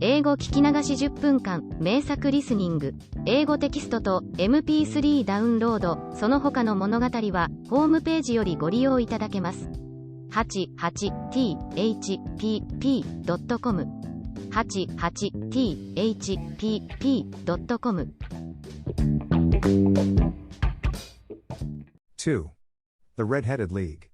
英語聞き流し10分間、名作リスニング、英語テキストと MP3 ダウンロード、その他の物語は、ホームページよりご利用いただけます。88thpp.com 88thpp.com 2. The Red-Headed League.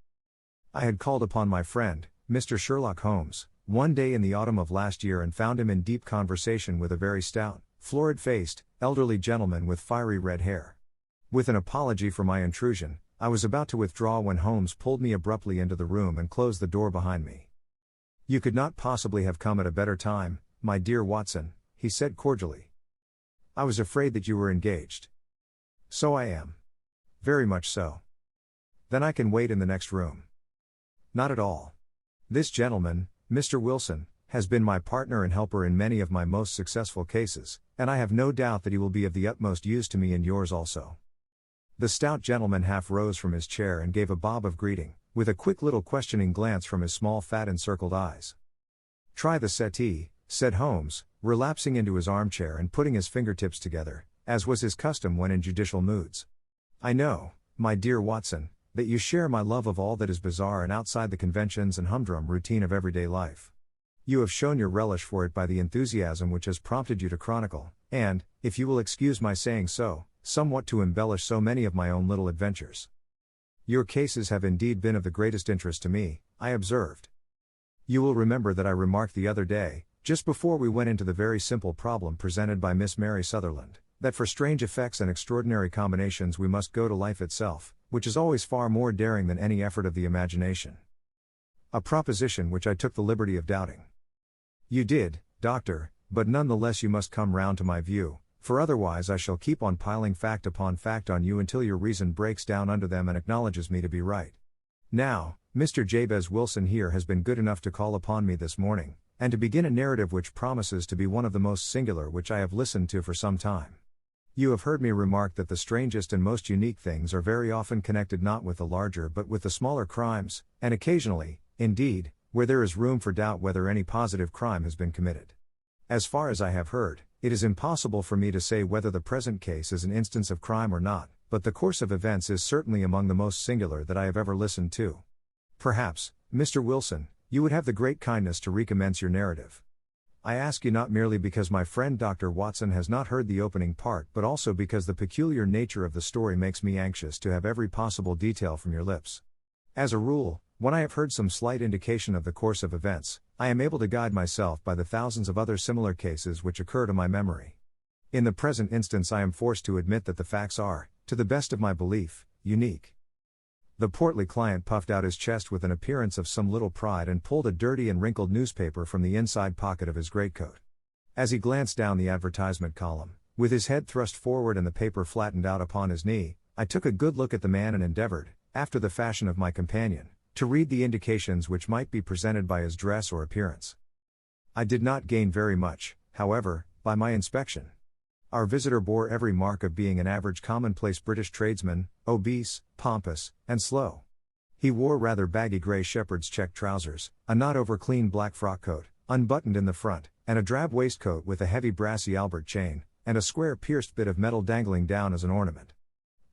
I had called upon my friend, Mr. Sherlock Holmes, one day in the autumn of last year and found him in deep conversation with a very stout, florid-faced, elderly gentleman with fiery red hair. With an apology for my intrusion, I was about to withdraw when Holmes pulled me abruptly into the room and closed the door behind me. "You could not possibly have come at a better time, my dear Watson," he said cordially. "I was afraid that you were engaged." "So I am. Very much so." "Then I can wait in the next room." "Not at all. This gentleman, Mr. Wilson, has been my partner and helper in many of my most successful cases, and I have no doubt that he will be of the utmost use to me in yours also." The stout gentleman half rose from his chair and gave a bob of greeting, with a quick little questioning glance from his small fat encircled eyes. "Try the settee," said Holmes, relapsing into his armchair and putting his fingertips together, as was his custom when in judicial moods. "I know, my dear Watson, that you share my love of all that is bizarre and outside the conventions and humdrum routine of everyday life. You have shown your relish for it by the enthusiasm which has prompted you to chronicle, and, if you will excuse my saying so, somewhat to embellish so many of my own little adventures. Your cases have indeed been of the greatest interest to me," I observed. "You will remember that I remarked the other day, just before we went into the very simple problem presented by Miss Mary Sutherland, that for strange effects and extraordinary combinations we must go to life itself, which is always far more daring than any effort of the imagination. A proposition which I took the liberty of doubting." "You did, Doctor, but none the less you must come round to my view, for otherwise I shall keep on piling fact upon fact on you until your reason breaks down under them and acknowledges me to be right. Now, Mr. Jabez Wilson here has been good enough to call upon me this morning, and to begin a narrative which promises to be one of the most singular which I have listened to for some time. You have heard me remark that the strangest and most unique things are very often connected not with the larger but with the smaller crimes, and occasionally, indeed, where there is room for doubt whether any positive crime has been committed. As far as I have heard, it is impossible for me to say whether the present case is an instance of crime or not, but the course of events is certainly among the most singular that I have ever listened to. Perhaps, Mr. Wilson, you would have the great kindness to recommence your narrative. I ask you not merely because my friend Dr. Watson has not heard the opening part but also because the peculiar nature of the story makes me anxious to have every possible detail from your lips. As a rule, when I have heard some slight indication of the course of events, I am able to guide myself by the thousands of other similar cases which occur to my memory. In the present instance I am forced to admit that the facts are, to the best of my belief, unique." The portly client puffed out his chest with an appearance of some little pride and pulled a dirty and wrinkled newspaper from the inside pocket of his greatcoat. As he glanced down the advertisement column, with his head thrust forward and the paper flattened out upon his knee, I took a good look at the man and endeavored, after the fashion of my companion, to read the indications which might be presented by his dress or appearance. I did not gain very much, however, by my inspection. Our visitor bore every mark of being an average commonplace British tradesman, obese, pompous, and slow. He wore rather baggy grey shepherd's check trousers, a not over-clean black frock coat, unbuttoned in the front, and a drab waistcoat with a heavy brassy Albert chain, and a square pierced bit of metal dangling down as an ornament.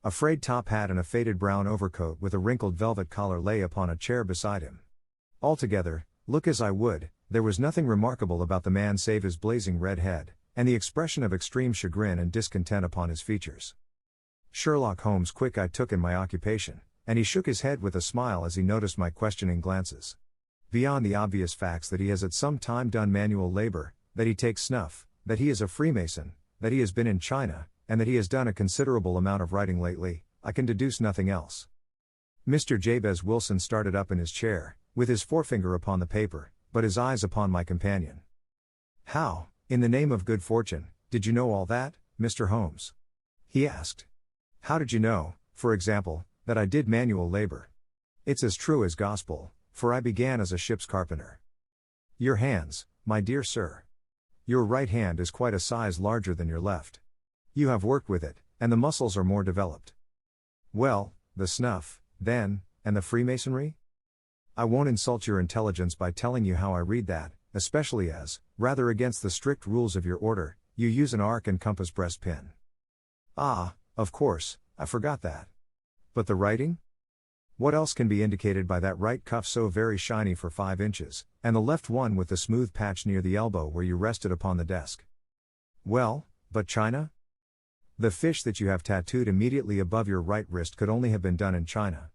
A frayed top hat and a faded brown overcoat with a wrinkled velvet collar lay upon a chair beside him. Altogether, look as I would, there was nothing remarkable about the man save his blazing red head, and the expression of extreme chagrin and discontent upon his features. Sherlock Holmes' quick eye took in my occupation, and he shook his head with a smile as he noticed my questioning glances. Beyond the obvious facts that he has at some time done manual labor, that he takes snuff, that he is a Freemason, that he has been in China, and that he has done a considerable amount of writing lately, I can deduce nothing else. Mr. Jabez Wilson started up in his chair, with his forefinger upon the paper, but his eyes upon my companion. "How, in the name of good fortune, did you know all that, Mr. Holmes?" he asked. "How did you know, for example, that I did manual labor?" "It's as true as gospel, for I began as a ship's carpenter." "Your hands, my dear sir. Your right hand is quite a size larger than your left. You have worked with it, and the muscles are more developed." "Well, the snuff, then, and the Freemasonry?" "I won't insult your intelligence by telling you how I read that, especially as, rather against the strict rules of your order, you use an arc and compass breast pin. Ah, of course, I forgot that. But the writing? What else can be indicated by that right cuff so very shiny for 5 inches, and the left one with the smooth patch near the elbow where you rested upon the desk? Well, but China? The fish that you have tattooed immediately above your right wrist could only have been done in China.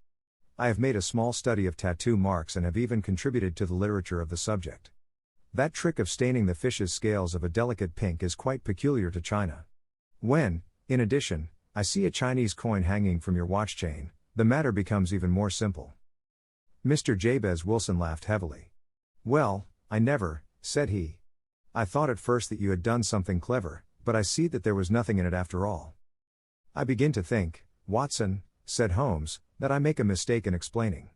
I have made a small study of tattoo marks and have even contributed to the literature of the subject. That trick of staining the fish's scales of a delicate pink is quite peculiar to China. When, in addition, I see a Chinese coin hanging from your watch chain, the matter becomes even more simple. Mr. Jabez Wilson laughed heavily. Well, I never, said he. I thought at first that you had done something clever, but I see that there was nothing in it after all. I begin to think, Watson, said Holmes, that I make a mistake in explaining.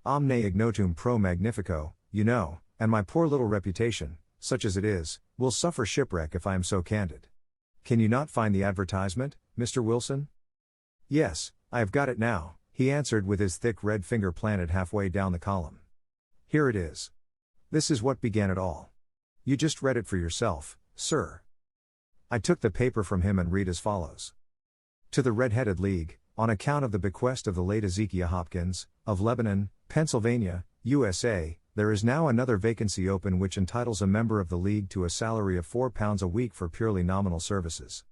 Omne ignotum pro magnifico, you know, and my poor little reputation, such as it is, will suffer shipwreck if I am so candid. Can you not find the advertisement, Mr. Wilson? Yes, I have got it now, he answered with his thick red finger planted halfway down the column. Here it is. This is what began it all. You just read it for yourself, sir. I took the paper from him and read as follows. To the Red-Headed League, on account of the bequest of the late Ezekiah Hopkins, of Lebanon, Pennsylvania, USA, there is now another vacancy open which entitles a member of the League to a salary of £4 a week for purely nominal services.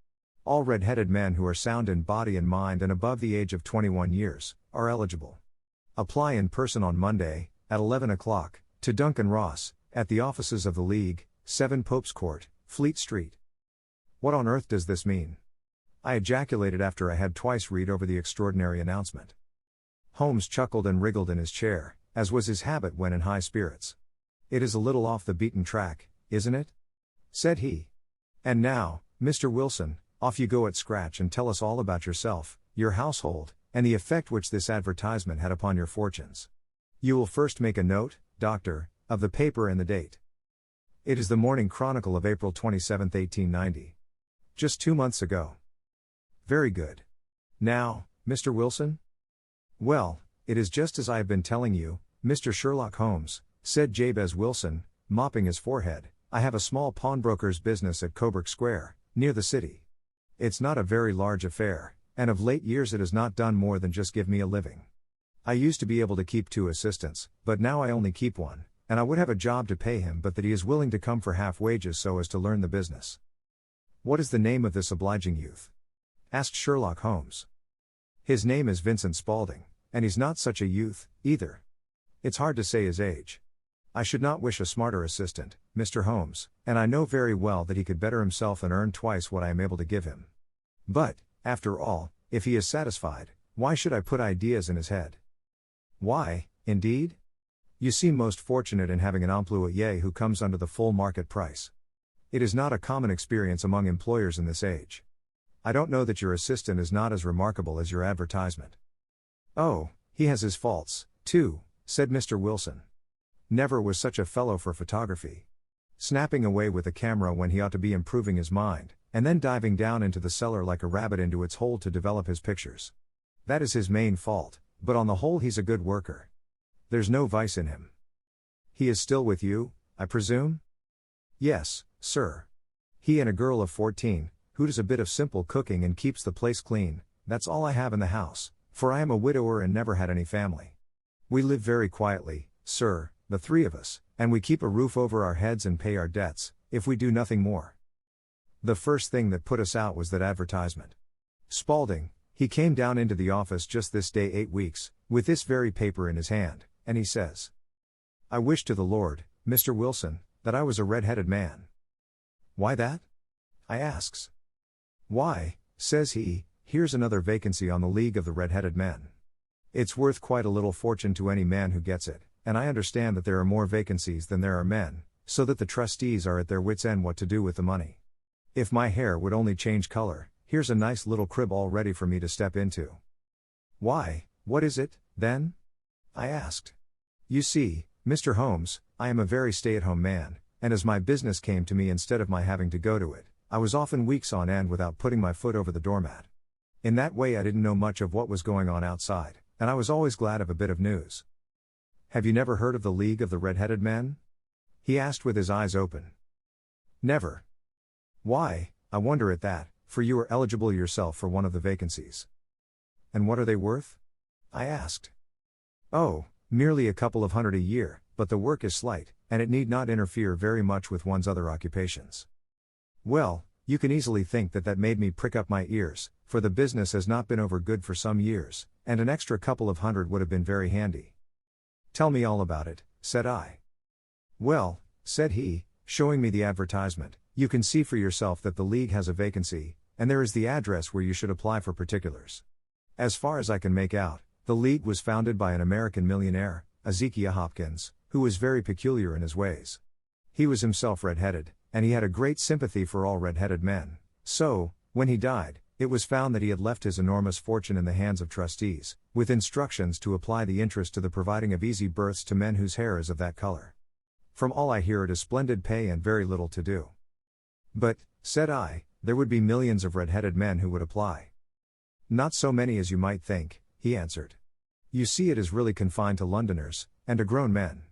All red-headed men who are sound in body and mind and above the age of 21 years, are eligible. Apply in person on Monday, at 11 o'clock, to Duncan Ross, at the offices of the League, 7 Pope's Court, Fleet Street. What on earth does this mean? I ejaculated after I had twice read over the extraordinary announcement. Holmes chuckled and wriggled in his chair, as was his habit when in high spirits. It is a little off the beaten track, isn't it? Said he. And now, Mr. Wilson, off you go at scratch and tell us all about yourself, your household, and the effect which this advertisement had upon your fortunes. You will first make a note, Doctor, of the paper and the date. It is the Morning Chronicle of April 27, 1890. Just 2 months ago. Very good. Now, Mr. Wilson? Well, it is just as I have been telling you, Mr. Sherlock Holmes, said Jabez Wilson, mopping his forehead. I have a small pawnbroker's business at Coburg Square, near the city. It's not a very large affair, and of late years it has not done more than just give me a living. I used to be able to keep 2 assistants, but now I only keep 1, and I would have a job to pay him but that he is willing to come for half wages so as to learn the business. What is the name of this obliging youth? Asked Sherlock Holmes. His name is Vincent Spaulding, and he's not such a youth, either. It's hard to say his age. I should not wish a smarter assistant, Mr. Holmes, and I know very well that he could better himself and earn twice what I am able to give him. But, after all, if he is satisfied, why should I put ideas in his head? Why, indeed? You seem most fortunate in having an employé who comes under the full market price. It is not a common experience among employers in this age. I don't know that your assistant is not as remarkable as your advertisement. Oh, he has his faults, too, said Mr. Wilson. Never was such a fellow for photography. Snapping away with a camera when he ought to be improving his mind, and then diving down into the cellar like a rabbit into its hole to develop his pictures. That is his main fault, but on the whole he's a good worker. There's no vice in him. He is still with you, I presume? Yes, sir. He and a girl of 14, who does a bit of simple cooking and keeps the place clean. That's all I have in the house, for I am a widower and never had any family. We live very quietly, sir, the 3 of us, and we keep a roof over our heads and pay our debts, if we do nothing more. The first thing that put us out was that advertisement. Spaulding, he came down into the office just this day 8 weeks, with this very paper in his hand, and he says, I wish to the Lord, Mr. Wilson, that I was a red-headed man. Why that? I asks. Why, says he, here's another vacancy on the League of the Red-Headed Men. It's worth quite a little fortune to any man who gets it, and I understand that there are more vacancies than there are men, so that the trustees are at their wits' end what to do with the money. If my hair would only change color, here's a nice little crib all ready for me to step into. Why, what is it, then? I asked. You see, Mr. Holmes, I am a very stay-at-home man, and as my business came to me instead of my having to go to it, I was often weeks on end without putting my foot over the doormat. In that way I didn't know much of what was going on outside, and I was always glad of a bit of news. Have you never heard of the League of the Red-Headed Men? He asked with his eyes open. Never. Why, I wonder at that, for you are eligible yourself for one of the vacancies. And what are they worth? I asked. Oh, merely a couple of hundred a year, but the work is slight, and it need not interfere very much with one's other occupations. Well, you can easily think that made me prick up my ears, for the business has not been over good for some years, and an extra couple of hundred would have been very handy. Tell me all about it, said I. Well, said he, showing me the advertisement, you can see for yourself that the League has a vacancy, and there is the address where you should apply for particulars. As far as I can make out, the League was founded by an American millionaire, Ezekiah Hopkins, who was very peculiar in his ways. He was himself red-headed, and he had a great sympathy for all red-headed men, so, when he died, it was found that he had left his enormous fortune in the hands of trustees, with instructions to apply the interest to the providing of easy berths to men whose hair is of that color. From all I hear it is splendid pay and very little to do. But, said I, there would be millions of red-headed men who would apply. Not so many as you might think, he answered. You see, it is really confined to Londoners, and to grown men.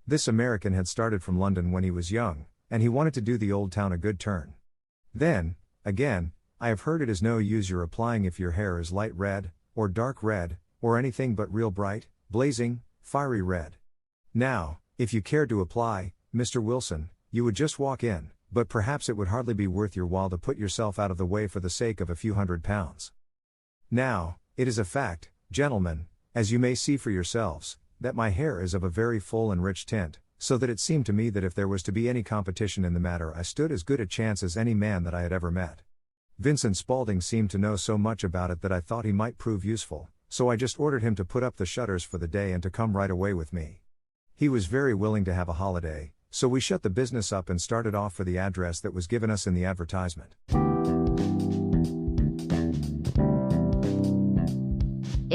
This American had started from London when he was young, and he wanted to do the old town a good turn. Then, again, I have heard it is no use your applying if your hair is light red, or dark red, or anything but real bright, blazing, fiery red. Now, if you cared to apply, Mr. Wilson, you would just walk in, but perhaps it would hardly be worth your while to put yourself out of the way for the sake of a few £100. Now, it is a fact, gentlemen, as you may see for yourselves, that my hair is of a very full and rich tint, so that it seemed to me that if there was to be any competition in the matter I stood as good a chance as any man that I had ever met. Vincent Spaulding seemed to know so much about it that I thought he might prove useful, so I just ordered him to put up the shutters for the day and to come right away with me. He was very willing to have a holiday, so we shut the business up and started off for the address that was given us in the advertisement.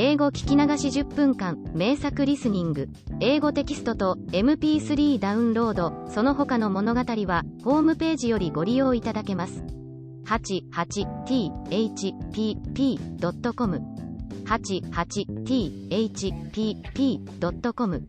英語聞き流し10分間、名作リスニング、英語テキストと MP3 ダウンロード、その他の物語は、ホームページよりご利用いただけます。88thpp.com 88thpp.com